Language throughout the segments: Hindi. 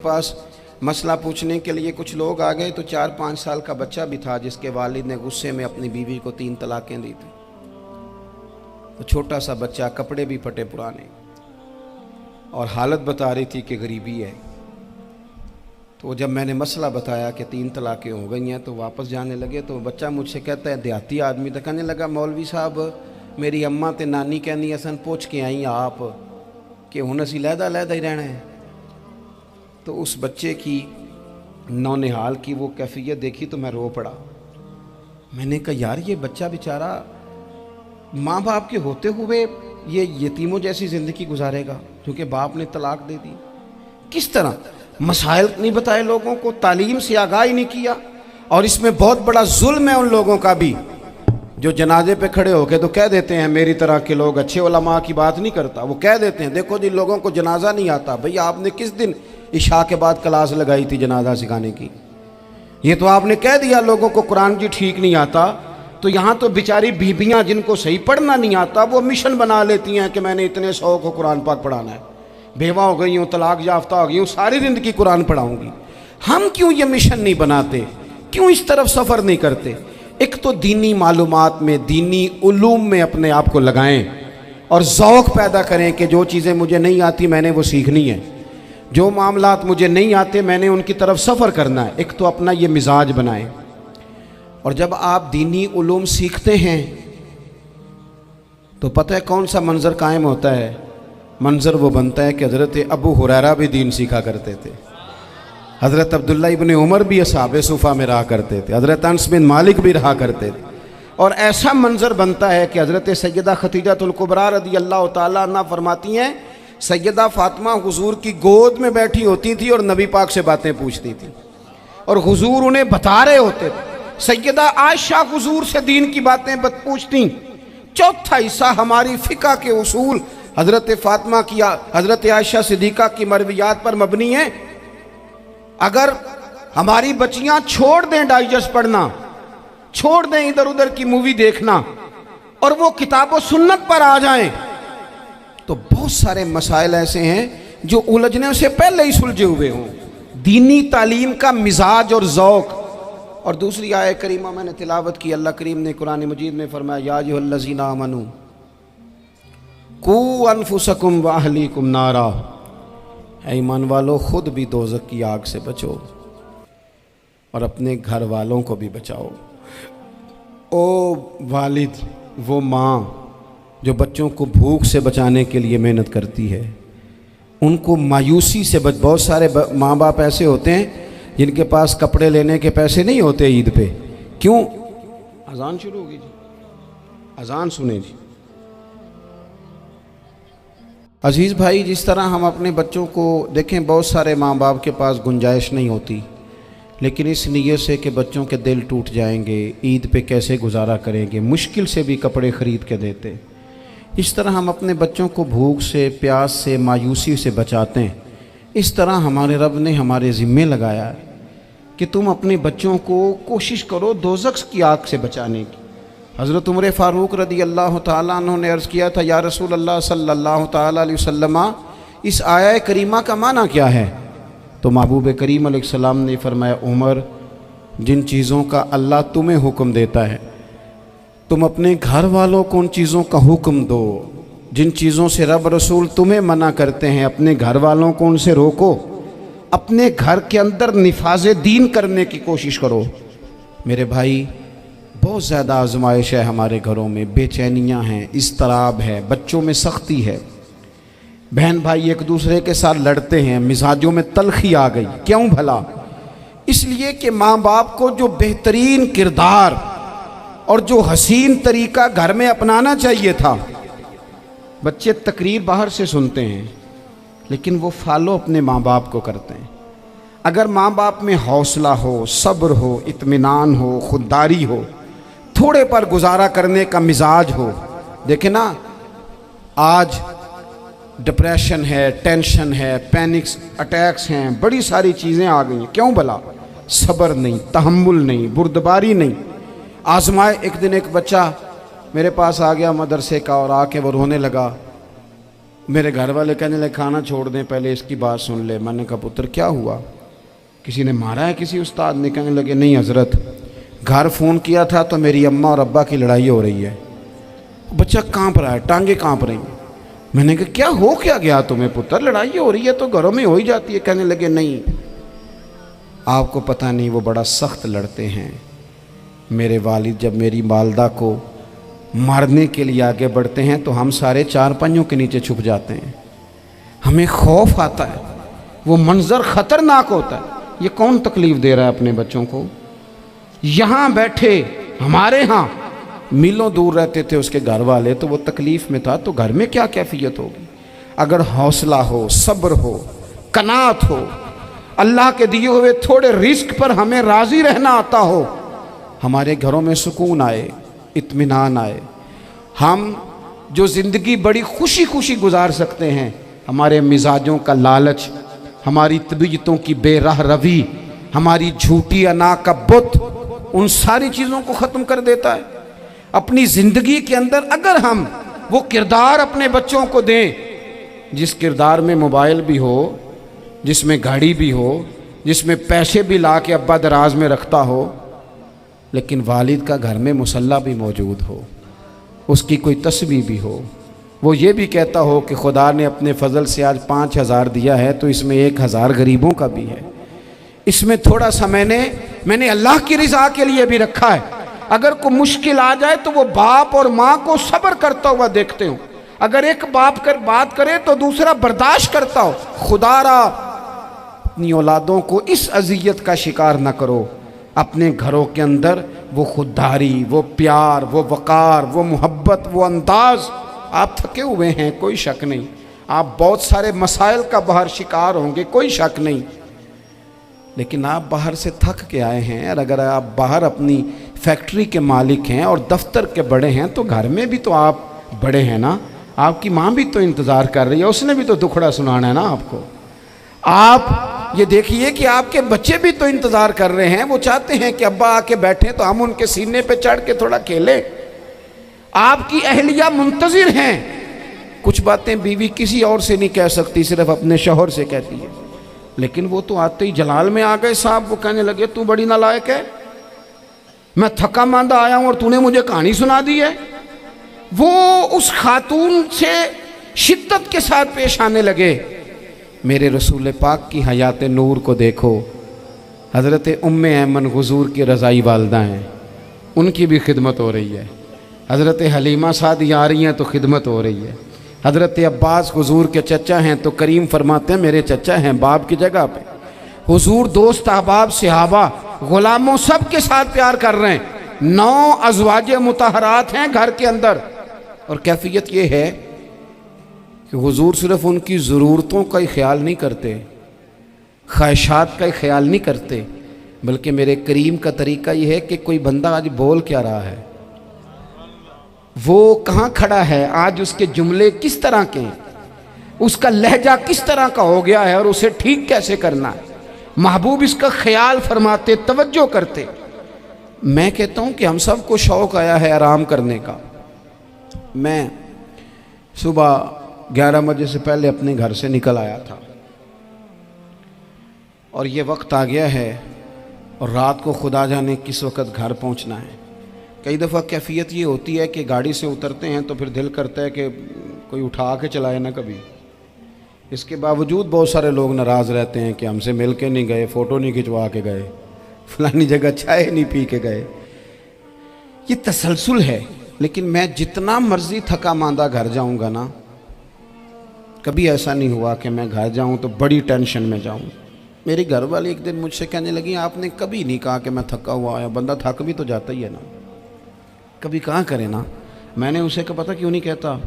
पास मसला पूछने के लिए कुछ लोग आ गए तो 4-5 साल का बच्चा भी था जिसके वालिद ने गुस्से में अपनी बीवी को 3 तलाकें दी थी। तो छोटा सा बच्चा, कपड़े भी फटे पुराने, और हालत बता रही थी कि गरीबी है। तो जब मैंने मसला बताया कि 3 तलाकें हो गई हैं तो वापस जाने लगे, तो बच्चा मुझसे कहता है, देहाती आदमी तो कहने लगा, मौलवी साहब मेरी अम्मा ते नानी कहनी असन पूछ के आई आप कि हुण असीं लहदा ही रहना है। तो उस बच्चे की नौनिहाल की वो कैफियत देखी तो मैं रो पड़ा। मैंने कहा यार ये बच्चा बेचारा माँ बाप के होते हुए ये यतीमों जैसी ज़िंदगी गुजारेगा क्योंकि बाप ने तलाक दे दी। किस तरह मसाइल नहीं बताए लोगों को, तालीम से आगाही नहीं किया। और इसमें बहुत बड़ा जुल्म है उन लोगों का भी जो जनाजे पे खड़े होके तो कह देते हैं, मेरी तरह के लोग, अच्छे उलमा की बात नहीं करता, वो कह देते हैं देखो जिन लोगों को जनाजा नहीं आता, भैया आपने किस दिन इशा के बाद क्लास लगाई थी जनाजा सिखाने की? ये तो आपने कह दिया लोगों को कुरान जी ठीक नहीं आता। तो यहाँ तो बेचारी बीबियाँ जिनको सही पढ़ना नहीं आता वो मिशन बना लेती हैं कि मैंने इतने 100 को कुरान पाक पढ़ाना है, बेवा हो गई हूँ, तलाक याफ्ता हो गई हूँ, सारी ज़िंदगी कुरान पढ़ाऊँगी। हम क्यों ये मिशन नहीं बनाते, क्यों इस तरफ सफ़र नहीं करते? एक तो दीनी मालूमात में, दीनी उलूम में अपने आप को लगाएं और ज़ौक़ पैदा करें कि जो चीज़ें मुझे नहीं आती मैंने वो सीखनी है, जो मामलात मुझे नहीं आते मैंने उनकी तरफ सफ़र करना है। एक तो अपना ये मिजाज बनाएं। और जब आप दीनी उलूम सीखते हैं तो पता है कौन सा मंज़र कायम होता है? मंज़र वो बनता है कि हज़रत अबू हुरैरा भी दीन सीखा करते थे, हज़रत अब्दुल्ला इब्ने उमर भी असहाबे सुफ़ा में रहा करते थे, हज़रत अनस बिन मालिक भी रहा करते थे। और ऐसा मंज़र बनता है कि हज़रत सैयदा खदीजतुल कुबरा रज़ी अल्लाह तआला अन्हा फरमाती हैं, सैयदा फ़ातिमा हुजूर की गोद में बैठी होती थी और नबी पाक से बातें पूछती थी और हुजूर उन्हें बता रहे होते थे। सैयदा आयशा हुजूर से दीन की बातें पूछती। चौथा हिस्सा हमारी फ़िक़्ह के उसूल हज़रत फ़ातिमा की, हज़रत आयशा सिद्दीक़ा की मरवियात पर मबनी है। अगर हमारी बच्चियां छोड़ दें डाइजेस्ट पढ़ना, छोड़ दें इधर उधर की मूवी देखना और वो किताब व सुन्नत पर आ जाएं, तो बहुत सारे मसाइल ऐसे हैं जो उलझने से पहले ही सुलझे हुए हों। दीनी तालीम का मिजाज और ज़ौक़। और दूसरी आयत करीमा मैंने तिलावत की, अल्लाह करीम ने कुरान मजीद में फरमाया, या अय्युहल्लज़ीना आमनू कू अनफुसकुम व अहलीकुम नारा, ऐ ईमान वालों खुद भी दोज़ख की आग से बचो और अपने घर वालों को भी बचाओ। ओ वालिद, वो माँ जो बच्चों को भूख से बचाने के लिए मेहनत करती है, उनको मायूसी से बहुत सारे माँ बाप ऐसे होते हैं जिनके पास कपड़े लेने के पैसे नहीं होते ईद पे। क्यों? अजान शुरू होगी जी, अजान सुने जी। अजीज़ भाई, जिस तरह हम अपने बच्चों को देखें, बहुत सारे माँ बाप के पास गुंजाइश नहीं होती, लेकिन इस नीयत से कि बच्चों के दिल टूट जाएंगे, ईद पे कैसे गुजारा करेंगे, मुश्किल से भी कपड़े ख़रीद के देते। इस तरह हम अपने बच्चों को भूख से, प्यास से, मायूसी से बचाते हैं। इस तरह हमारे रब ने हमारे ज़िम्मे लगाया है कि तुम अपने बच्चों को कोशिश करो दोज़ख की आग से बचाने की। हज़रत उमर फ़ारूक रज़ी अल्लाह तआला अन्हु ने अर्ज़ किया था, या रसूल अल्लाह सल्लल्लाहु तआला अलैहि वसल्लम, इस आया करीमा का माना क्या है? तो महबूब करीम अलैहिस्सलाम ने फरमाया, उमर, जिन चीज़ों का अल्लाह तुम्हें हुक्म देता है तुम अपने घर वालों को उन चीज़ों का हुक्म दो। जिन चीज़ों से रब रसूल तुम्हें मना करते हैं अपने घर वालों को उनसे रोको। अपने घर के अंदर निफाज़े दीन करने की कोशिश करो। मेरे भाई, बहुत ज़्यादा आजमाइश है हमारे घरों में, बेचैनियाँ हैं, इज़्तिराब है, बच्चों में सख्ती है, बहन भाई एक दूसरे के साथ लड़ते हैं, मिजाजों में तलखी आ गई। क्यों भला? इसलिए कि माँ बाप को जो बेहतरीन किरदार और जो हसीन तरीका घर में अपनाना चाहिए था, बच्चे तकरीर बाहर से सुनते हैं लेकिन वो फॉलो अपने माँ बाप को करते हैं। अगर माँ बाप में हौसला हो, सब्र हो, इत्मीनान हो, खुददारी हो, थोड़े पर गुजारा करने का मिजाज हो। देखें ना, आज डिप्रेशन है, टेंशन है, पैनिक्स अटैक्स हैं, बड़ी सारी चीज़ें आ गई हैं। क्यों भला? सब्र नहीं, तहम्मुल नहीं, बुर्दबारी नहीं। आजमाए। एक दिन एक बच्चा मेरे पास आ गया मदरसे का और आके वो रोने लगा मेरे घर वाले कहने लगे खाना छोड़ दें, पहले इसकी बात सुन ले। मैंने कहा पुत्र क्या हुआ, किसी ने मारा है किसी उस्ताद ने? कहने लगे नहीं हजरत, घर फ़ोन किया था तो मेरी अम्मा और अब्बा की लड़ाई हो रही है। बच्चा कांप रहा है, टांगे कांप रही हैं। मैंने कहा क्या हो क्या गया तुम्हें पुत्र, लड़ाई हो रही है तो घरों में हो ही जाती है। कहने लगे नहीं आपको पता नहीं, वो बड़ा सख्त लड़ते हैं। मेरे वालिद जब मेरी वालदा को मारने के लिए आगे बढ़ते हैं तो हम सारे चारपाइयों के नीचे छुप जाते हैं, हमें खौफ आता है, वो मंजर ख़तरनाक होता है। ये कौन तकलीफ़ दे रहा है अपने बच्चों को? यहाँ बैठे हमारे यहाँ मीलों दूर रहते थे उसके घर वाले, तो वो तकलीफ़ में था, तो घर में क्या कैफियत होगी? अगर हौसला हो, सब्र हो, कनात हो, अल्लाह के दिए हुए थोड़े रिस्क पर हमें राज़ी रहना आता हो, हमारे घरों में सुकून आए, इत्मीनान आए, हम जो ज़िंदगी बड़ी खुशी खुशी गुजार सकते हैं। हमारे मिजाजों का लालच, हमारी तबीयतों की बेराह रवी, हमारी झूठी अना का बुत, उन सारी चीज़ों को ख़त्म कर देता है। अपनी ज़िंदगी के अंदर अगर हम वो किरदार अपने बच्चों को दें, जिस किरदार में मोबाइल भी हो, जिसमें गाड़ी भी हो, जिसमें पैसे भी ला के अब्बा दराज में रखता हो, लेकिन वालिद का घर में मुसल्ला भी मौजूद हो, उसकी कोई तस्वीर भी हो, वो ये भी कहता हो कि खुदा ने अपने फजल से आज 5,000 दिया है तो इसमें 1,000 गरीबों का भी है, इसमें थोड़ा सा मैंने अल्लाह की रिज़ा के लिए भी रखा है। अगर कोई मुश्किल आ जाए तो वो बाप और माँ को सब्र करता हुआ देखते हो। अगर एक बाप बात करे तो दूसरा बर्दाश्त करता हो। खुदारा अपनी औलादों को इस अजियत का शिकार न करो। अपने घरों के अंदर वो खुददारी, वो प्यार, वो वक़ार, वो मोहब्बत, वो अंदाज़। आप थके हुए हैं, कोई शक नहीं, आप बहुत सारे मसाइल का बाहर शिकार होंगे, कोई शक नहीं, लेकिन आप बाहर से थक के आए हैं। और अगर आप बाहर अपनी फैक्ट्री के मालिक हैं और दफ्तर के बड़े हैं तो घर में भी तो आप बड़े हैं ना। आपकी माँ भी तो इंतज़ार कर रही है, उसने भी तो दुखड़ा सुनाना है ना आपको। आप ये देखिए कि आपके बच्चे भी तो इंतज़ार कर रहे हैं, वो चाहते हैं कि अब्बा आके बैठे तो हम उनके सीने पे चढ़ के थोड़ा खेलें। आपकी अहलिया मुंतज़िर हैं। कुछ बातें बीवी किसी और से नहीं कह सकती, सिर्फ अपने शौहर से कहती है, लेकिन वो तो आते ही जलाल में आ गए साहब। वो कहने लगे तू बड़ी नालायक है, मैं थका मांदा आया हूं और तूने मुझे कहानी सुना दी है। वो उस खातून से शिद्दत के साथ पेश आने लगे। मेरे रसूल पाक की हयात नूर को देखो, हज़रत उम्मे ऐमन हुज़ूर की रज़ाई वालदा हैं, उनकी भी खिदमत हो रही है। हज़रत हलीमा सादी आ रही हैं तो खिदमत हो रही है। हज़रत अब्बास हुज़ूर के चचा हैं तो करीम फरमाते हैं मेरे चचा हैं बाप की जगह पे। हुज़ूर दोस्त अहबाब सहाबा ग़ुलामों सब के साथ प्यार कर रहे हैं। 9 अज़वाज मुतहरात हैं घर के अंदर। और कैफियत ये है कि हुज़ूर सिर्फ उनकी ज़रूरतों का ही ख्याल नहीं करते, ख्वाहिशात का ही ख्याल नहीं करते, बल्कि मेरे करीम का तरीका ये है कि कोई बंदा आज बोल क्या रहा है, वो कहाँ खड़ा है, आज उसके जुमले किस तरह के हैं, उसका लहजा किस तरह का हो गया है और उसे ठीक कैसे करना है। महबूब इसका ख्याल फरमाते, तवज्जो करते। मैं कहता हूँ कि हम सबको शौक़ आया है आराम करने का। मैं सुबह 11 बजे से पहले अपने घर से निकल आया था और ये वक्त आ गया है और रात को खुदा जाने किस वक़्त घर पहुँचना है। कई दफ़ा कैफियत ये होती है कि गाड़ी से उतरते हैं तो फिर दिल करता है कि कोई उठा के चलाए ना कभी। इसके बावजूद बहुत सारे लोग नाराज़ रहते हैं कि हमसे मिल के नहीं गए, फ़ोटो नहीं खिंचवा के गए, फलानी जगह चाय नहीं पी के गए। ये तसलसल है। लेकिन मैं जितना मर्ज़ी थका मांदा घर जाऊँगा ना, कभी ऐसा नहीं हुआ कि मैं घर जाऊँ तो बड़ी टेंशन में जाऊँ। मेरी घर वाली एक दिन मुझसे कहने लगी आपने कभी नहीं कहा कि मैं थका हुआ आया। बंदा थक भी तो जाता ही है ना, कभी कहाँ करे ना। मैंने उसे कहा पता क्यों नहीं कहता,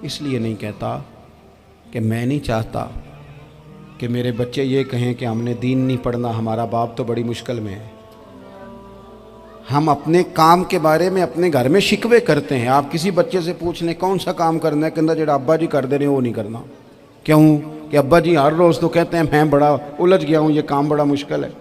इसलिए नहीं कहता कि मैं नहीं चाहता कि मेरे बच्चे ये कहें कि हमने दीन नहीं पढ़ना, हमारा बाप तो बड़ी मुश्किल में है। हम अपने काम के बारे में अपने घर में शिकवे करते हैं। आप किसी बच्चे से पूछ लें कौन सा काम करना है, कहता जो अब्बा जी कर दे रहे वो नहीं करना। क्यों? कि अब्बा जी हर रोज़ तो कहते हैं मैं बड़ा उलझ गया हूँ, ये काम बड़ा मुश्किल है।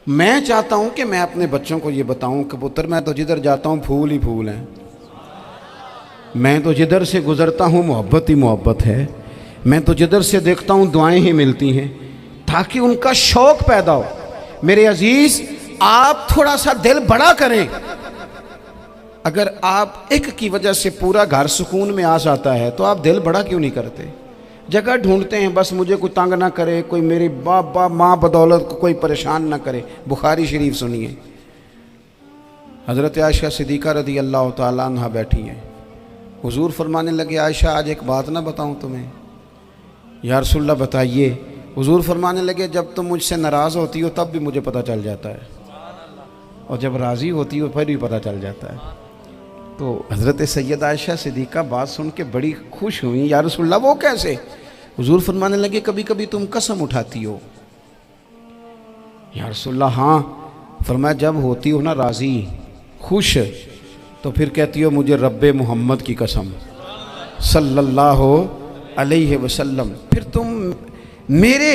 मैं चाहता हूँ कि मैं अपने बच्चों को ये बताऊँ कि पुत्र मैं तो जिधर जाता हूँ फूल ही फूल हैं। मैं तो जिधर से गुज़रता हूँ मोहब्बत ही मोहब्बत है, मैं तो जिधर से देखता हूँ दुआएं ही मिलती हैं, ताकि उनका शौक़ पैदा हो। मेरे अजीज़, आप थोड़ा सा दिल बड़ा करें। अगर आप एक की वजह से पूरा घर सुकून में आ जाता है तो आप दिल बड़ा क्यों नहीं करते? जगह ढूंढते हैं बस मुझे कोई तंग ना करे, कोई मेरी बाप माँ बदौलत को कोई परेशान ना करे। बुखारी शरीफ सुनिए, हज़रत आयशा सिद्दीक़ा रज़ी अल्लाह ताला अन्हा बैठी हैं। हुजूर फरमाने लगे, आयशा आज एक बात ना बताऊं तुम्हें? या रसूलल्लाह बताइए। हुजूर फरमाने लगे, जब तुम मुझसे नाराज़ होती हो तब भी मुझे पता चल जाता है, और जब राज़ी होती हो फिर भी पता चल जाता है। तो हज़रत सैयद आयशा सिद्दीक़ा बात सुन के बड़ी खुश हुई। या रसूलल्लाह वो कैसे? हुजूर फरमाने लगे, कभी कभी तुम कसम उठाती हो। या रसूलल्लाह हाँ। फरमाया, जब होती हो ना राज़ी, खुश, तो फिर कहती हो मुझे रब्बे मोहम्मद की कसम सल्लल्लाहु अलैहि वसल्लम। फिर तुम मेरे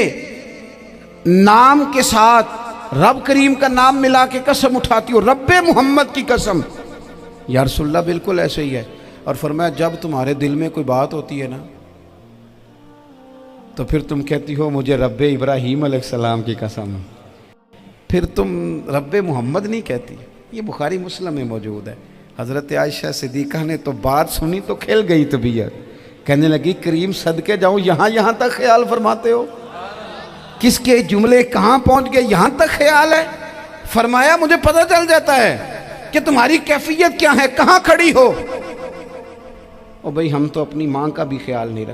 नाम के साथ रब करीम का नाम मिला के कसम उठाती हो, रब्बे मोहम्मद की कसम। या रसूलल्लाह बिल्कुल ऐसे ही है। और फरमाया, जब तुम्हारे दिल में कोई बात होती है ना, तो फिर तुम कहती हो मुझे रब्बे इब्राहीम अलैहिस्सलाम की कसम, फिर तुम रब्बे मोहम्मद नहीं कहती। ये बुखारी मुस्लिम में मौजूद है। हज़रत आयशा सिद्दीक़ा ने तो बात सुनी तो खिल गई तबीयत, कहने लगी, करीम सदके जाऊँ, यहाँ तक ख्याल फरमाते हो? किसके जुमले कहाँ पहुँच गए, यहाँ तक ख्याल है? फरमाया, मुझे पता चल जाता है कि तुम्हारी कैफियत क्या है, कहाँ खड़ी हो। ओ भाई, हम तो अपनी माँ का भी ख्याल नहीं रखते।